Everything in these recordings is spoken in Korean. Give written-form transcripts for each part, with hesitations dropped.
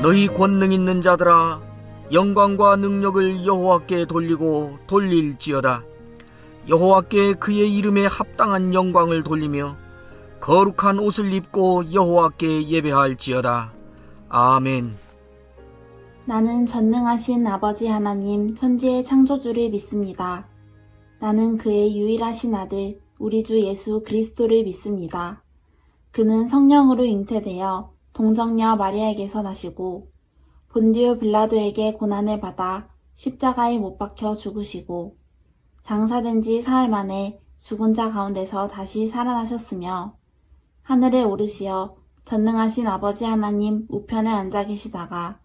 너희 권능 있는 자들아, 영광과 능력을 여호와께 돌리고 돌릴지어다. 여호와께 그의 이름에 합당한 영광을 돌리며 거룩한 옷을 입고 여호와께 예배할지어다. 아멘. 나는 전능하신 아버지 하나님 천지의 창조주를 믿습니다. 나는 그의 유일하신 아들 우리 주 예수 그리스도를 믿습니다. 그는 성령으로 잉태되어 동정녀 마리아에게서 나시고 본디오 빌라도에게 고난을 받아 십자가에 못 박혀 죽으시고 장사된 지 사흘 만에 죽은 자 가운데서 다시 살아나셨으며 하늘에 오르시어 전능하신 아버지 하나님 우편에 앉아 계시다가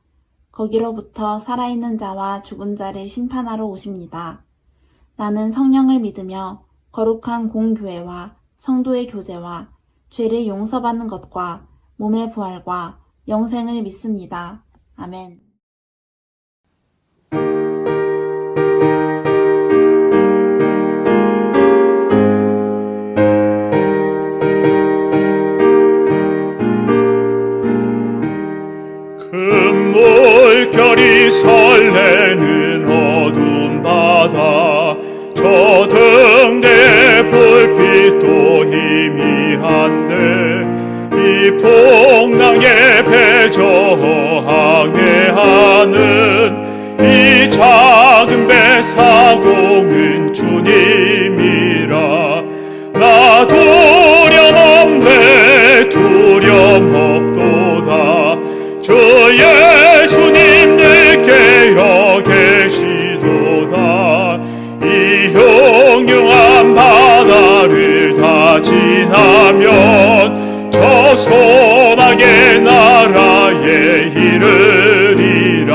거기로부터 살아있는 자와 죽은 자를 심판하러 오십니다. 나는 성령을 믿으며 거룩한 공교회와 성도의 교제와 죄를 용서받는 것과 몸의 부활과 영생을 믿습니다. 아멘. 금물결이 설레는 어두운 바다, 저 등대의 불빛도 희미한데 이 풍랑에 배저 항해하는 이 작은 배 사공은 주님이라. 나 두려움없네 두려움없도다. 주 예수님들께 계시도다. 이 흉흉한 바다를 다 지나면 저 소망의 나라에 이르리라.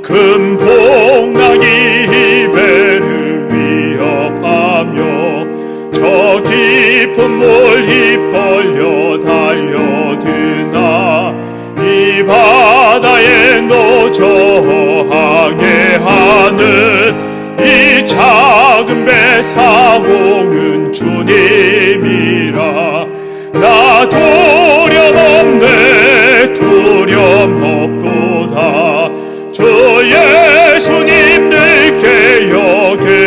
큰 풍랑이 이 배를 위협하며 저 깊은 물이 벌려 달려드나 이 바다에 노저 항해하는 이 작은 배 사공은 주님이라. 나 두려움없네 두려움없도다. 주 예수님들께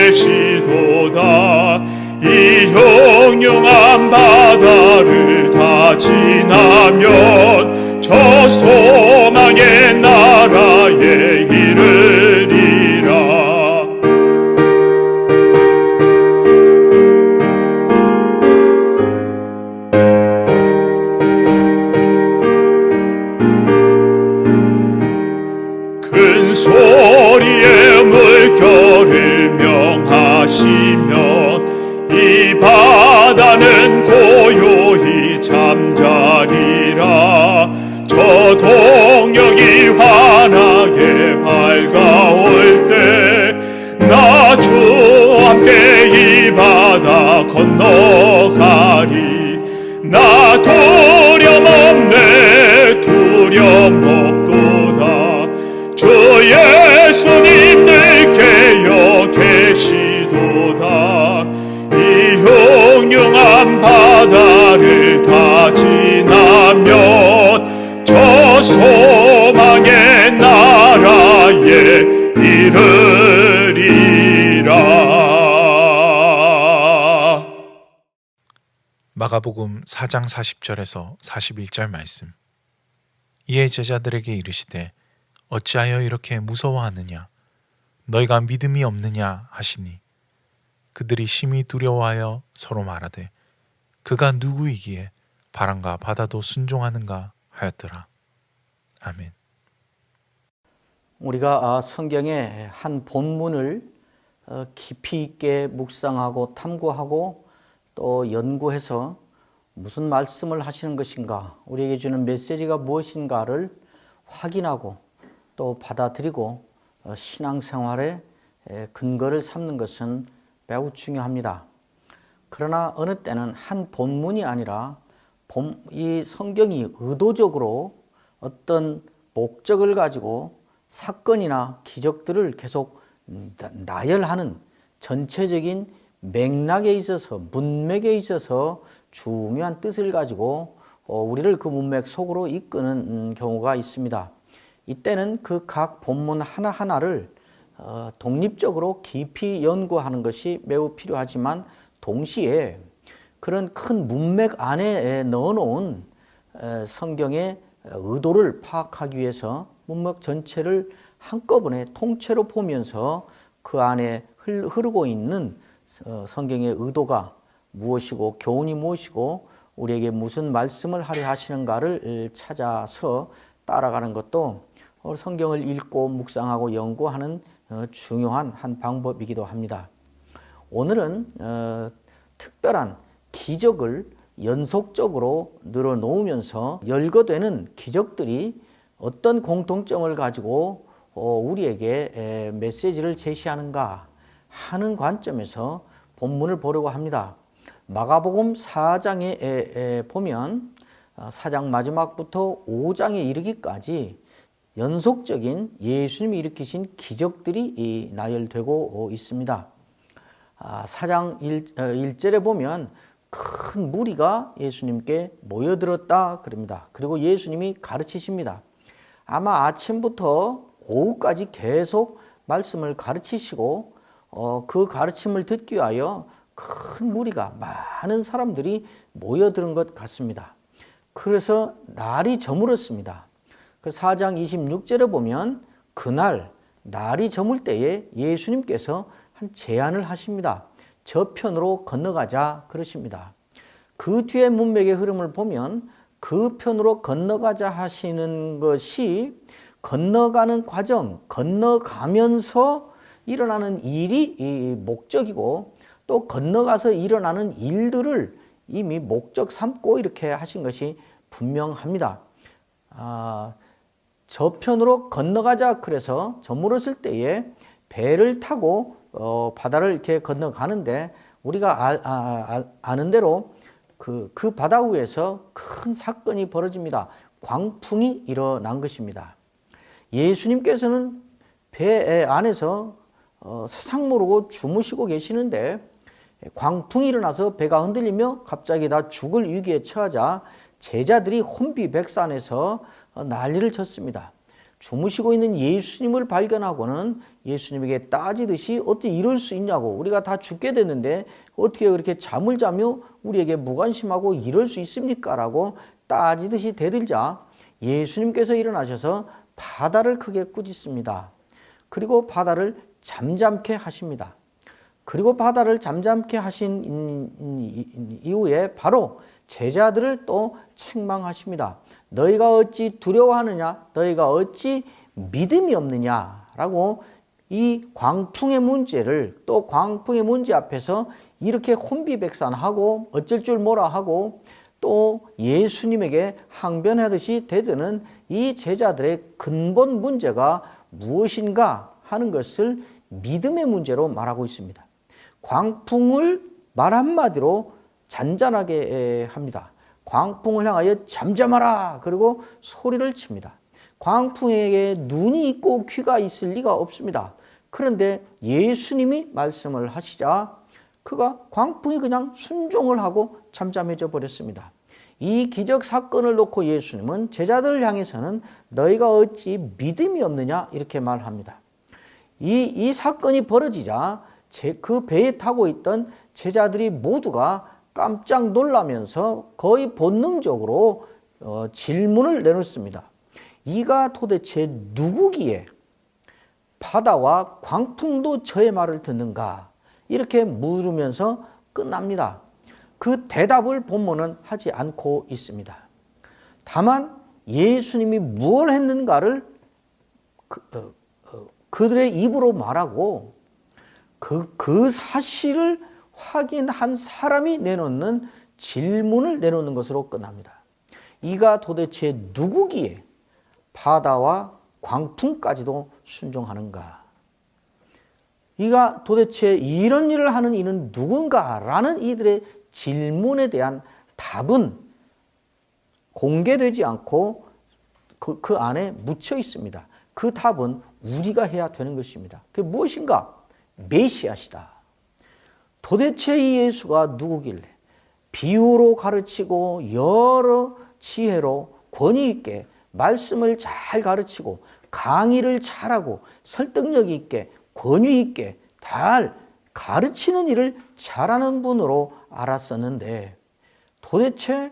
계시도다. 이 흉흉한 바다를 다 지나면 저 소망의 나라에 이르리라. 큰 소리에 물결을 명하시면 이 바다는 고요히 잠자리라. 저 동역이 환하게 밝아올 때 나 주 함께 이 바다 건너가리. 나 두려움없네 두려움없도다. 주 예수님들께 계시도다. 이 흉흉한 바다를 다 지나면 저 소망의 나라에 이르리라. 마가복음 4장 40절에서 41절 말씀. 이에 제자들에게 이르시되 어찌하여 이렇게 무서워하느냐? 너희가 믿음이 없느냐 하시니 그들이 심히 두려워하여 서로 말하되 그가 누구이기에 바람과 바다도 순종하는가 하였더라. 아멘. 우리가 성경의 한 본문을 깊이 있게 묵상하고 탐구하고 또 연구해서 무슨 말씀을 하시는 것인가, 우리에게 주는 메시지가 무엇인가를 확인하고 또 받아들이고 신앙생활의 근거를 삼는 것은 매우 중요합니다. 그러나 어느 때는 한 본문이 아니라 이 성경이 의도적으로 어떤 목적을 가지고 사건이나 기적들을 계속 나열하는 전체적인 맥락에 있어서, 문맥에 있어서 중요한 뜻을 가지고 우리를 그 문맥 속으로 이끄는 경우가 있습니다. 이때는 그 각 본문 하나하나를 독립적으로 깊이 연구하는 것이 매우 필요하지만 동시에 그런 큰 문맥 안에 넣어놓은 성경의 의도를 파악하기 위해서 문맥 전체를 한꺼번에 통째로 보면서 그 안에 흐르고 있는 성경의 의도가 무엇이고 교훈이 무엇이고 우리에게 무슨 말씀을 하려 하시는가를 찾아서 따라가는 것도 성경을 읽고 묵상하고 연구하는 중요한 한 방법이기도 합니다. 오늘은 특별한 기적을 연속적으로 늘어놓으면서 열거되는 기적들이 어떤 공통점을 가지고 우리에게 메시지를 제시하는가 하는 관점에서 본문을 보려고 합니다. 마가복음 4장에 보면 4장 마지막부터 5장에 이르기까지 연속적인 예수님이 일으키신 기적들이 나열되고 있습니다. 4장 1절에 보면 큰 무리가 예수님께 모여들었다 그럽니다. 그리고 예수님이 가르치십니다. 아마 아침부터 오후까지 계속 말씀을 가르치시고 그 가르침을 듣기 위하여 큰 무리가 많은 사람들이 모여드는 것 같습니다. 그래서 날이 저물었습니다. 그래서 4장 26절에 보면 그날 날이 저물 때에 예수님께서 한 제안을 하십니다. 저편으로 건너가자 그러십니다. 그 뒤에 문맥의 흐름을 보면 그 편으로 건너가자 하시는 것이 건너가는 과정, 건너가면서 일어나는 일이 이 목적이고 또 건너가서 일어나는 일들을 이미 목적 삼고 이렇게 하신 것이 분명합니다. 저편으로 건너가자 그래서 저물었을 때에 배를 타고 바다를 이렇게 건너가는데 우리가 아는 대로 그 바다 위에서 큰 사건이 벌어집니다. 광풍이 일어난 것입니다. 예수님께서는 배 안에서 세상 모르고 주무시고 계시는데 광풍이 일어나서 배가 흔들리며 갑자기 다 죽을 위기에 처하자 제자들이 혼비백산해서 난리를 쳤습니다. 주무시고 있는 예수님을 발견하고는 예수님에게 따지듯이 어떻게 이럴 수 있냐고, 우리가 다 죽게 됐는데 어떻게 그렇게 잠을 자며 우리에게 무관심하고 이럴 수 있습니까? 라고 따지듯이 대들자 예수님께서 일어나셔서 바다를 크게 꾸짖습니다. 그리고 바다를 잠잠케 하십니다. 그리고 바다를 잠잠케 하신 이후에 바로 제자들을 또 책망하십니다. 너희가 어찌 두려워하느냐? 너희가 어찌 믿음이 없느냐라고 이 광풍의 문제를 또 광풍의 문제 앞에서 이렇게 혼비백산하고 어쩔 줄 몰라 하고 또 예수님에게 항변하듯이 대드는 이 제자들의 근본 문제가 무엇인가 하는 것을 믿음의 문제로 말하고 있습니다. 광풍을 말 한마디로 잔잔하게 합니다. 광풍을 향하여 잠잠하라 그리고 소리를 칩니다. 광풍에게 눈이 있고 귀가 있을 리가 없습니다. 그런데 예수님이 말씀을 하시자 그가 광풍이 그냥 순종을 하고 잠잠해져 버렸습니다. 이 기적 사건을 놓고 예수님은 제자들을 향해서는 너희가 어찌 믿음이 없느냐 이렇게 말합니다. 이 사건이 벌어지자 그 배에 타고 있던 제자들이 모두가 깜짝 놀라면서 거의 본능적으로 질문을 내놓습니다. 이가 도대체 누구기에 바다와 광풍도 저의 말을 듣는가? 이렇게 물으면서 끝납니다. 그 대답을 본문은 하지 않고 있습니다. 다만 예수님이 무엇을 했는가를 그들의 입으로 말하고 그 사실을 확인한 사람이 내놓는 질문을 내놓는 것으로 끝납니다. 이가 도대체 누구기에 바다와 광풍까지도 순종하는가? 이가 도대체 이런 일을 하는 이는 누군가라는 이들의 질문에 대한 답은 공개되지 않고 그 안에 묻혀 있습니다. 그 답은 우리가 해야 되는 것입니다. 그게 무엇인가? 메시아시다. 도대체 이 예수가 누구길래 비유로 가르치고 여러 지혜로 권위 있게 말씀을 잘 가르치고 강의를 잘하고 설득력 있게 권위 있게 잘 가르치는 일을 잘하는 분으로 알았었는데 도대체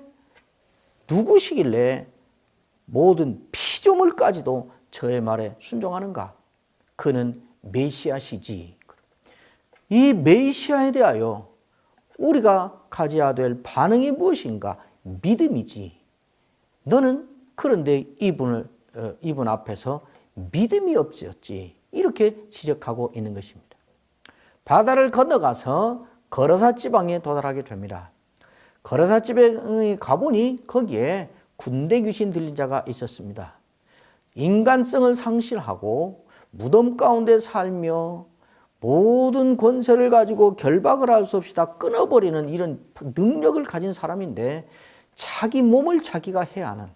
누구시길래 모든 피조물까지도 저의 말에 순종하는가? 그는 메시아시지. 이 메시아에 대하여 우리가 가져야 될 반응이 무엇인가? 믿음이지. 너는 그런데 이분 앞에서 믿음이 없었지. 이렇게 지적하고 있는 것입니다. 바다를 건너가서 거라사 지방에 도달하게 됩니다. 거라사 지방에 가보니 거기에 군대 귀신 들린 자가 있었습니다. 인간성을 상실하고 무덤 가운데 살며 모든 권세를 가지고 결박을 할 수 없이 다 끊어버리는 이런 능력을 가진 사람인데 자기 몸을 자기가 해야 하는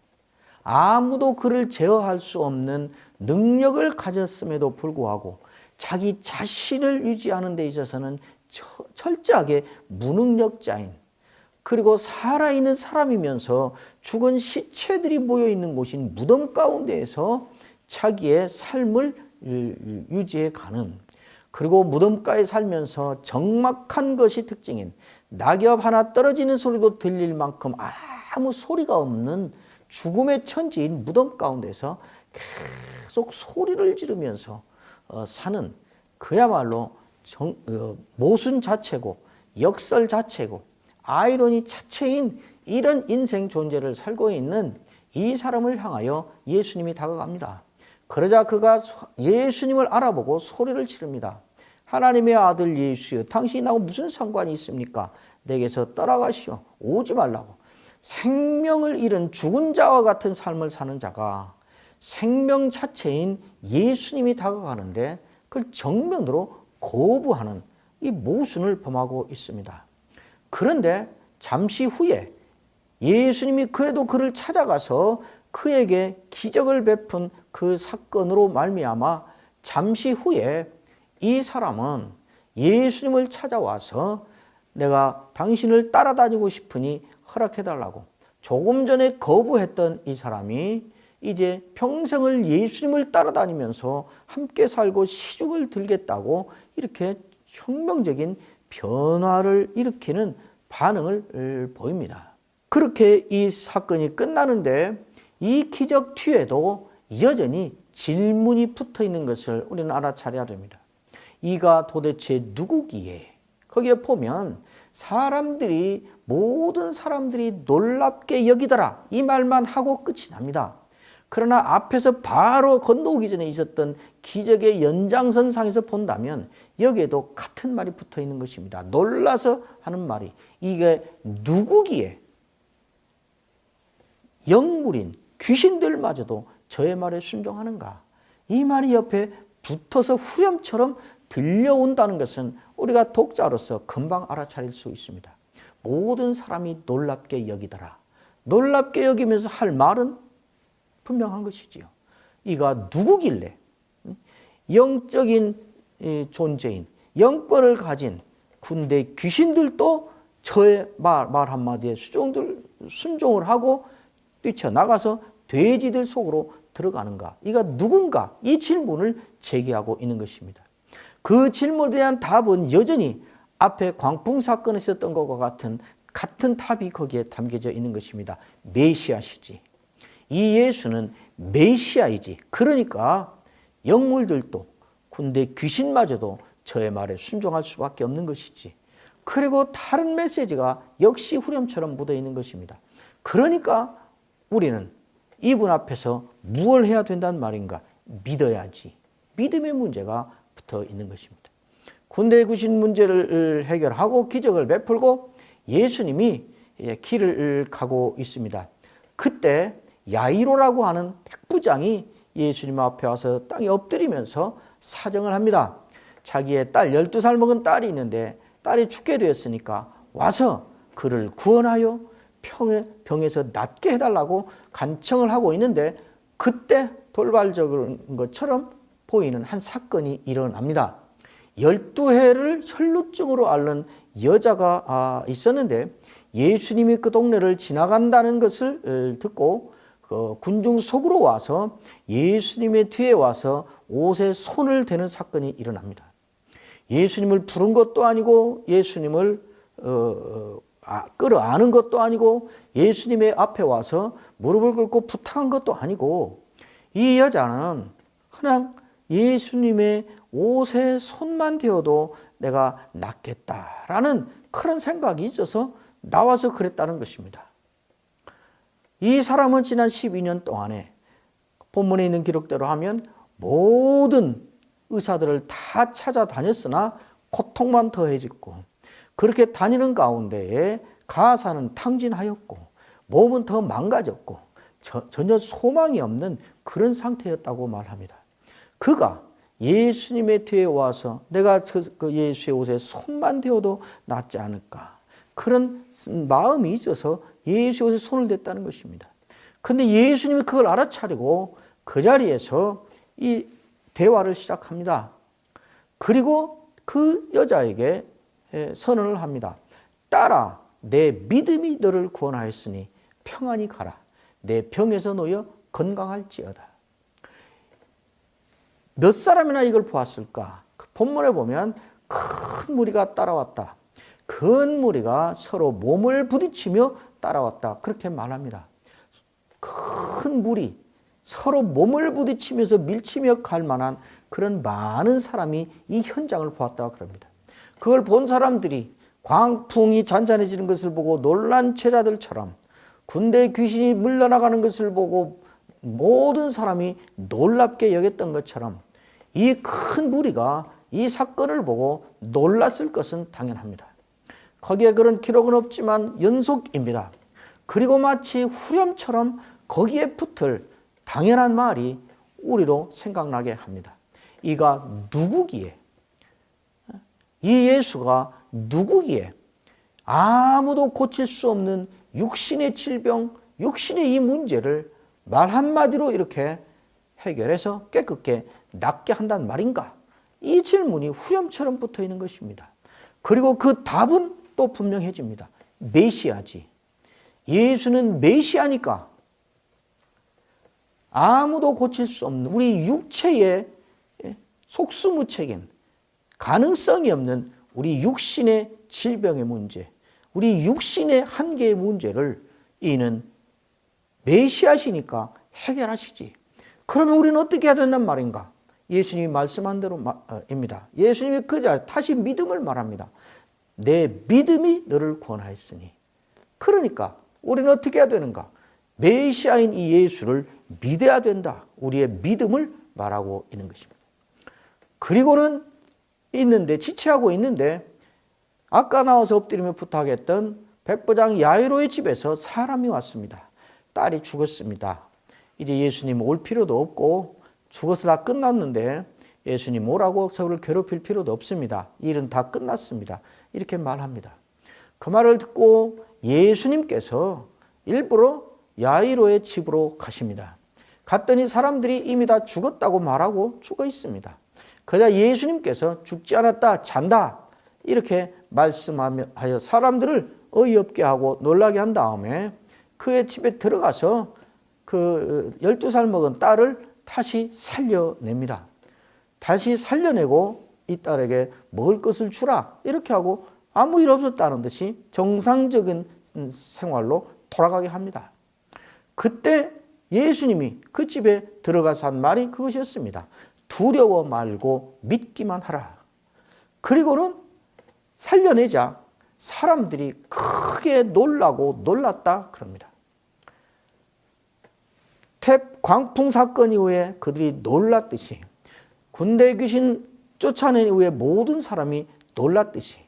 아무도 그를 제어할 수 없는 능력을 가졌음에도 불구하고 자기 자신을 유지하는 데 있어서는 철저하게 무능력자인 그리고 살아있는 사람이면서 죽은 시체들이 모여있는 곳인 무덤 가운데에서 자기의 삶을 유지해 가는 그리고 무덤가에 살면서 적막한 것이 특징인 낙엽 하나 떨어지는 소리도 들릴 만큼 아무 소리가 없는 죽음의 천지인 무덤 가운데서 계속 소리를 지르면서 사는 그야말로 모순 자체고 역설 자체고 아이러니 자체인 이런 인생 존재를 살고 있는 이 사람을 향하여 예수님이 다가갑니다. 그러자 그가 예수님을 알아보고 소리를 지릅니다. 하나님의 아들 예수여, 당신이 나하고 무슨 상관이 있습니까? 내게서 떠나가시오. 오지 말라고. 생명을 잃은 죽은 자와 같은 삶을 사는 자가 생명 자체인 예수님이 다가가는데 그걸 정면으로 거부하는 이 모순을 범하고 있습니다. 그런데 잠시 후에 예수님이 그래도 그를 찾아가서 그에게 기적을 베푼 그 사건으로 말미암아 잠시 후에 이 사람은 예수님을 찾아와서 내가 당신을 따라다니고 싶으니 허락해달라고 조금 전에 거부했던 이 사람이 이제 평생을 예수님을 따라다니면서 함께 살고 시중을 들겠다고 이렇게 혁명적인 변화를 일으키는 반응을 보입니다. 그렇게 이 사건이 끝나는데 이 기적 뒤에도 여전히 질문이 붙어 있는 것을 우리는 알아차려야 됩니다. 이가 도대체 누구기에? 거기에 보면 모든 사람들이 놀랍게 여기더라 이 말만 하고 끝이 납니다. 그러나 앞에서 바로 건너오기 전에 있었던 기적의 연장선상에서 본다면 여기에도 같은 말이 붙어 있는 것입니다. 놀라서 하는 말이 이게 누구기에 영물인 귀신들마저도 저의 말에 순종하는가? 이 말이 옆에 붙어서 후렴처럼 들려온다는 것은 우리가 독자로서 금방 알아차릴 수 있습니다. 모든 사람이 놀랍게 여기더라. 놀랍게 여기면서 할 말은 분명한 것이지요. 이가 누구길래 영적인 존재인 영권을 가진 군대 귀신들도 저의 말 한마디에 순종을 하고 뛰쳐나가서 돼지들 속으로 들어가는가? 이가 누군가? 이 질문을 제기하고 있는 것입니다. 그 질문에 대한 답은 여전히 앞에 광풍 사건에 있었던 것과 같은 답이 거기에 담겨져 있는 것입니다. 메시아시지. 이 예수는 메시아이지. 그러니까 영물들도 군대 귀신마저도 저의 말에 순종할 수밖에 없는 것이지. 그리고 다른 메시지가 역시 후렴처럼 묻어 있는 것입니다. 그러니까 우리는 이분 앞에서 무엇을 해야 된다는 말인가? 믿어야지. 믿음의 문제가 붙어 있는 것입니다. 군대 귀신 문제를 해결하고 기적을 베풀고 예수님이 길을 가고 있습니다. 그때 야이로라고 하는 백부장이 예수님 앞에 와서 땅에 엎드리면서 사정을 합니다. 자기의 딸 12살 먹은 딸이 있는데 딸이 죽게 되었으니까 와서 그를 구원하여 병에서 낫게 해달라고 간청을 하고 있는데 그때 돌발적인 것처럼 보이는 한 사건이 일어납니다. 12해를 혈루증으로 앓는 여자가 있었는데 예수님이 그 동네를 지나간다는 것을 듣고 그 군중 속으로 와서 예수님의 뒤에 와서 옷에 손을 대는 사건이 일어납니다. 예수님을 부른 것도 아니고 예수님을 끌어안은 것도 아니고 예수님의 앞에 와서 무릎을 꿇고 부탁한 것도 아니고 이 여자는 그냥 예수님의 옷에 손만 대어도 내가 낫겠다라는 그런 생각이 있어서 나와서 그랬다는 것입니다. 이 사람은 지난 12년 동안에 본문에 있는 기록대로 하면 모든 의사들을 다 찾아다녔으나 고통만 더해졌고 그렇게 다니는 가운데에 가사는 탕진하였고 몸은 더 망가졌고 전혀 소망이 없는 그런 상태였다고 말합니다. 그가 예수님의 뒤에 와서 내가 그 예수의 옷에 손만 대어도 낫지 않을까 그런 마음이 있어서 예수의 옷에 손을 댔다는 것입니다. 그런데 예수님이 그걸 알아차리고 그 자리에서 이 대화를 시작합니다. 그리고 그 여자에게 선언을 합니다. 딸아, 내 믿음이 너를 구원하였으니 평안히 가라. 내 병에서 놓여 건강할지어다. 몇 사람이나 이걸 보았을까? 본문에 보면 큰 무리가 따라왔다. 큰 무리가 서로 몸을 부딪히며 따라왔다. 그렇게 말합니다. 큰 무리, 서로 몸을 부딪히면서 밀치며 갈 만한 그런 많은 사람이 이 현장을 보았다고 그럽니다. 그걸 본 사람들이 광풍이 잔잔해지는 것을 보고 놀란 제자들처럼 군대 귀신이 물러나가는 것을 보고 모든 사람이 놀랍게 여겼던 것처럼 이 큰 무리가 이 사건을 보고 놀랐을 것은 당연합니다. 거기에 그런 기록은 없지만 연속입니다. 그리고 마치 후렴처럼 거기에 붙을 당연한 말이 우리로 생각나게 합니다. 이가 누구기에? 이 예수가 누구기에? 아무도 고칠 수 없는 육신의 질병, 육신의 이 문제를 말 한마디로 이렇게 해결해서 깨끗게 낫게 한다는 말인가? 이 질문이 후렴처럼 붙어 있는 것입니다. 그리고 그 답은 또 분명해집니다. 메시아지. 예수는 메시아니까 아무도 고칠 수 없는 우리 육체의 속수무책인 가능성이 없는 우리 육신의 질병의 문제, 우리 육신의 한계의 문제를 이는 메시아시니까 해결하시지. 그러면 우리는 어떻게 해야 된단 말인가? 예수님이 말씀한 대로입니다. 예수님이 그 자리에 다시 믿음을 말합니다. 내 믿음이 너를 구원하였으니. 그러니까 우리는 어떻게 해야 되는가? 메시아인 이 예수를 믿어야 된다. 우리의 믿음을 말하고 있는 것입니다. 그리고는 지체하고 있는데 아까 나와서 엎드리며 부탁했던 백부장 야이로의 집에서 사람이 왔습니다. 딸이 죽었습니다. 이제 예수님 올 필요도 없고 죽어서 다 끝났는데 예수님 오라고 저를 괴롭힐 필요도 없습니다. 일은 다 끝났습니다. 이렇게 말합니다. 그 말을 듣고 예수님께서 일부러 야이로의 집으로 가십니다. 갔더니 사람들이 이미 다 죽었다고 말하고 죽어 있습니다. 그러자 예수님께서 죽지 않았다, 잔다 이렇게 말씀하여 사람들을 어이없게 하고 놀라게 한 다음에 그의 집에 들어가서 그 12살 먹은 딸을 다시 살려냅니다. 다시 살려내고 이 딸에게 먹을 것을 주라 이렇게 하고 아무 일 없었다는 듯이 정상적인 생활로 돌아가게 합니다. 그때 예수님이 그 집에 들어가서 한 말이 그것이었습니다. 두려워 말고 믿기만 하라. 그리고는 살려내자 사람들이 크게 놀라고 놀랐다 그럽니다. 광풍 사건 이후에 그들이 놀랐듯이 군대 귀신 쫓아낸 이후에 모든 사람이 놀랐듯이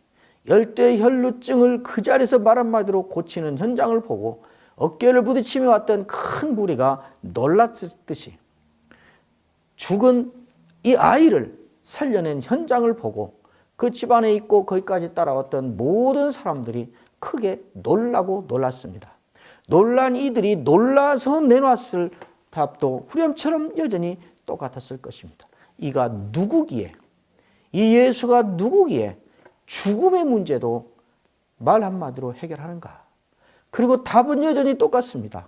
열대혈루증을 그 자리에서 말 한마디로 고치는 현장을 보고 어깨를 부딪히며 왔던 큰 무리가 놀랐듯이 죽은 이 아이를 살려낸 현장을 보고 그 집안에 있고 거기까지 따라왔던 모든 사람들이 크게 놀라고 놀랐습니다. 놀란 이들이 놀라서 내놨을 답도 후렴처럼 여전히 똑같았을 것입니다. 이가 누구기에, 이 예수가 누구기에 죽음의 문제도 말 한마디로 해결하는가? 그리고 답은 여전히 똑같습니다.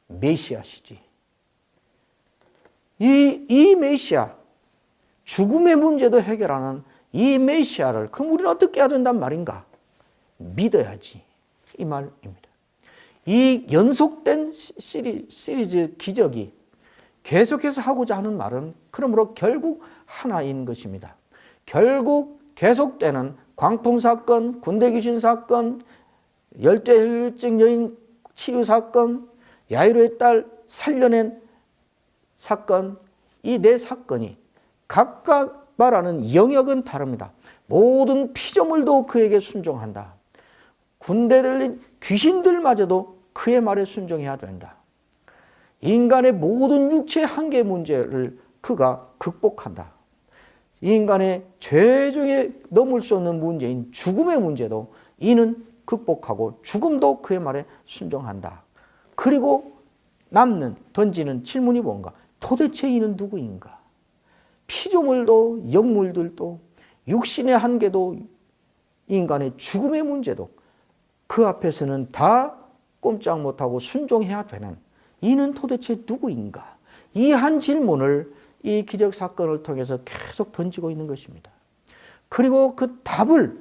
메시아시지. 이 메시아, 죽음의 문제도 해결하는 이 메시아를 그럼 우리는 어떻게 해야 된단 말인가? 믿어야지. 이 말입니다. 이 연속된 시리즈 기적이 계속해서 하고자 하는 말은 그러므로 결국 하나인 것입니다. 결국 계속되는 광풍 사건, 군대 귀신 사건, 열대혈증 여인 치유 사건, 야이로의 딸 살려낸 사건, 이 네 사건이 각각 말하는 영역은 다릅니다. 모든 피조물도 그에게 순종한다. 군대 들린 귀신들마저도 그의 말에 순종해야 된다. 인간의 모든 육체의 한계 문제를 그가 극복한다. 인간의 최종에 넘을 수 없는 문제인 죽음의 문제도 이는 극복하고 죽음도 그의 말에 순종한다. 그리고 던지는 질문이 뭔가? 도대체 이는 누구인가? 피조물도 영물들도 육신의 한계도 인간의 죽음의 문제도 그 앞에서는 다 꼼짝 못하고 순종해야 되는 이는 도대체 누구인가? 이 한 질문을 이 기적 사건을 통해서 계속 던지고 있는 것입니다. 그리고 그 답을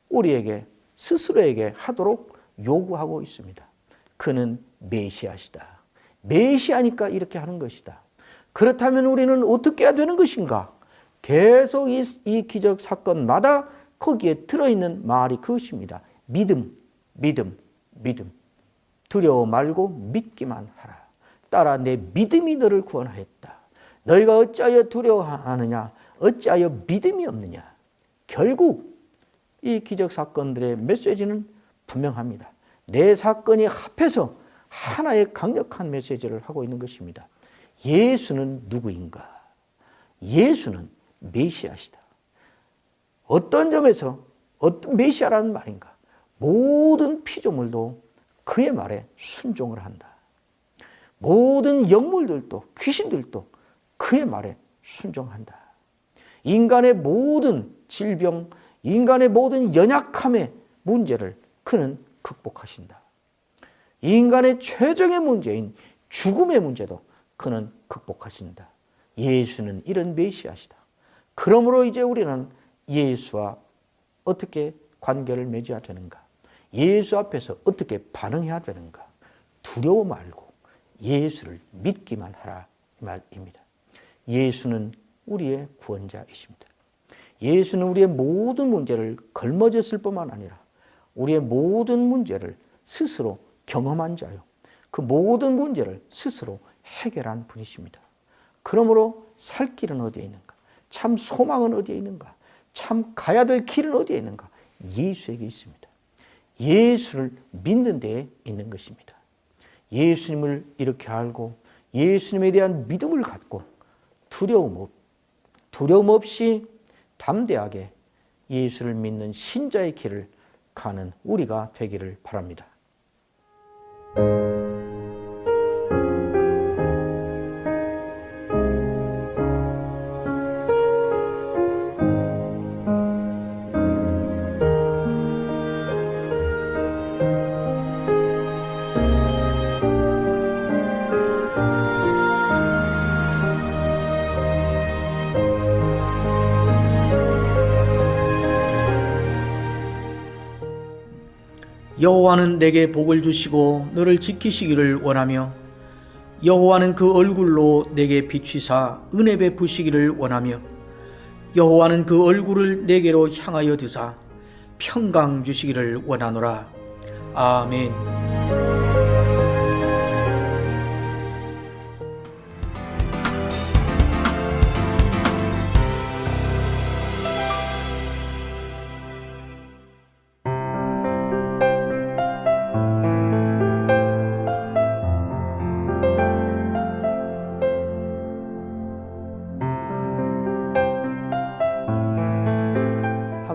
우리에게 스스로에게 하도록 요구하고 있습니다. 그는 메시아시다. 메시아니까 이렇게 하는 것이다. 그렇다면 우리는 어떻게 해야 되는 것인가? 계속 이 기적 사건마다 거기에 들어있는 말이 그것입니다. 믿음, 믿음, 믿음. 두려워 말고 믿기만 하라. 따라 내 믿음이 너를 구원하였다. 너희가 어찌하여 두려워하느냐? 어찌하여 믿음이 없느냐? 결국 이 기적 사건들의 메시지는 분명합니다. 네 사건이 합해서 하나의 강력한 메시지를 하고 있는 것입니다. 예수는 누구인가? 예수는 메시아시다. 어떤 점에서 어떤 메시아라는 말인가? 모든 피조물도 그의 말에 순종을 한다. 모든 영물들도 귀신들도 그의 말에 순종한다. 인간의 모든 질병, 인간의 모든 연약함의 문제를 그는 극복하신다. 인간의 최종의 문제인 죽음의 문제도 그는 극복하신다. 예수는 이런 메시아시다. 그러므로 이제 우리는 예수와 어떻게 관계를 맺어야 되는가? 예수 앞에서 어떻게 반응해야 되는가? 두려워 말고 예수를 믿기만 하라 이 말입니다. 예수는 우리의 구원자이십니다. 예수는 우리의 모든 문제를 걸머졌을 뿐만 아니라 우리의 모든 문제를 스스로 경험한 자요. 그 모든 문제를 스스로 해결한 분이십니다. 그러므로 살 길은 어디에 있는가? 참 소망은 어디에 있는가? 참 가야 될 길은 어디에 있는가? 예수에게 있습니다. 예수를 믿는 데에 있는 것입니다. 예수님을 이렇게 알고 예수님에 대한 믿음을 갖고 두려움 없이 담대하게 예수를 믿는 신자의 길을 가는 우리가 되기를 바랍니다. 여호와는 내게 복을 주시고 너를 지키시기를 원하며 여호와는 그 얼굴로 내게 비추사 은혜 베푸시기를 원하며 여호와는 그 얼굴을 내게로 향하여 드사 평강 주시기를 원하노라. 아멘.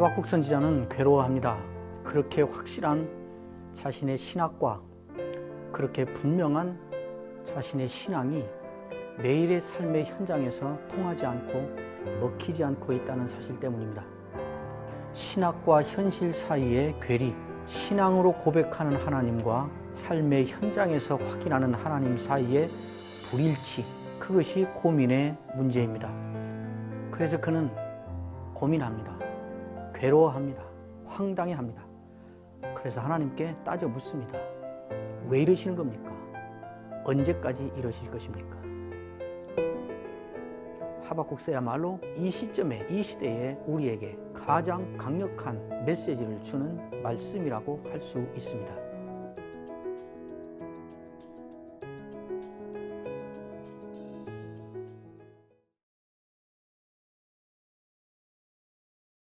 하박국 선지자는 괴로워합니다. 그렇게 확실한 자신의 신학과 그렇게 분명한 자신의 신앙이 매일의 삶의 현장에서 통하지 않고 먹히지 않고 있다는 사실 때문입니다. 신학과 현실 사이의 괴리, 신앙으로 고백하는 하나님과 삶의 현장에서 확인하는 하나님 사이의 불일치, 그것이 고민의 문제입니다. 그래서 그는 고민합니다. 괴로워합니다. 황당해합니다. 그래서 하나님께 따져 묻습니다. 왜 이러시는 겁니까? 언제까지 이러실 것입니까? 하박국서야말로 이 시점에, 이 시대에 우리에게 가장 강력한 메시지를 주는 말씀이라고 할 수 있습니다.